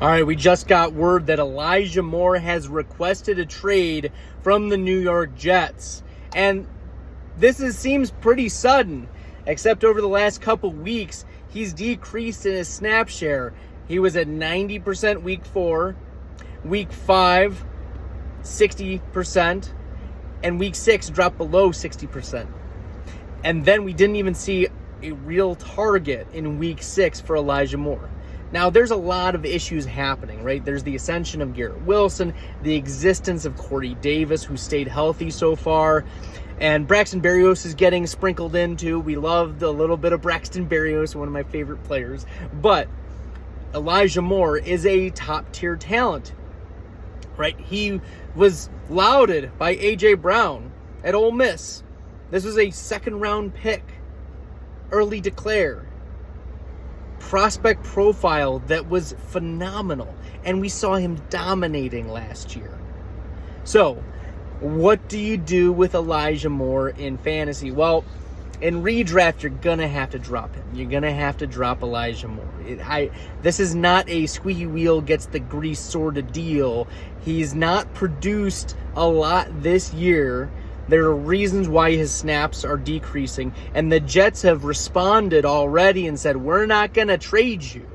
All right, we just got word that Elijah Moore has requested a trade from the New York Jets. And seems pretty sudden, except over the last couple weeks, he's decreased in his snap share. He was at 90% week 4, week 5, 60%, and week 6 dropped below 60%. And then we didn't even see a real target in week 6 for Elijah Moore. Now, there's a lot of issues happening, right? There's the ascension of Garrett Wilson, the existence of Corey Davis, who stayed healthy so far, and Braxton Berrios is getting sprinkled into. We loved a little bit of Braxton Berrios, one of my favorite players. But Elijah Moore is a top-tier talent, right? He was lauded by A.J. Brown at Ole Miss. This was a second-round pick, early declare. Prospect profile that was phenomenal, and we saw him dominating last year. So, what do you do with Elijah Moore in fantasy? Well, in redraft, you're going to have to drop him. You're going to have to drop Elijah Moore. This is not a squeaky wheel gets the grease sort of deal. He's not produced a lot this year. There are reasons why his snaps are decreasing, and the Jets have responded already and said, we're not going to trade you.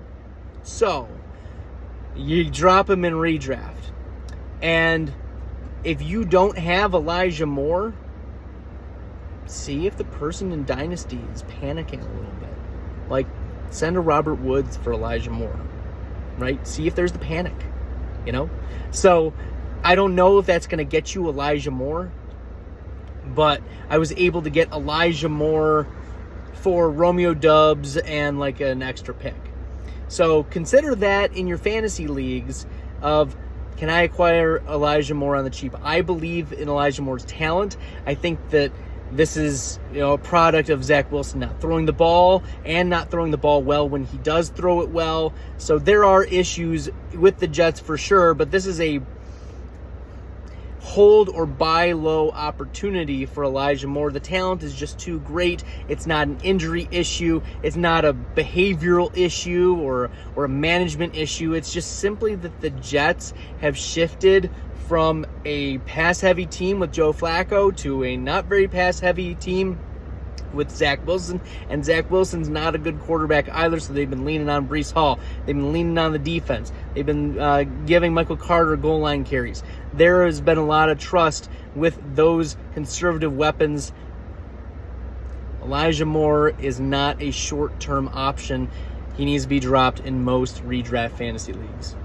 So, you drop him in redraft. And if you don't have Elijah Moore, see if the person in Dynasty is panicking a little bit. Like, send a Robert Woods for Elijah Moore, right? See if there's the panic, So, I don't know if that's going to get you Elijah Moore, but I was able to get Elijah Moore for Romeo Doubs and like an extra pick. So consider that in your fantasy leagues of, can I acquire Elijah Moore on the cheap? I believe in Elijah Moore's talent. I think that this is a product of Zach Wilson not throwing the ball and not throwing the ball well when he does throw it well. So there are issues with the Jets for sure, but this is a hold or buy low opportunity for Elijah Moore. The talent is just too great. It's not an injury issue. It's not a behavioral issue or a management issue. It's just simply that the Jets have shifted from a pass-heavy team with Joe Flacco to a not very pass-heavy team with Zach Wilson, and Zach Wilson's not a good quarterback either, so they've been leaning on Breece Hall. They've been leaning on the defense. They've been giving Michael Carter goal line carries. There has been a lot of trust with those conservative weapons. Elijah Moore is not a short-term option. He needs to be dropped in most redraft fantasy leagues.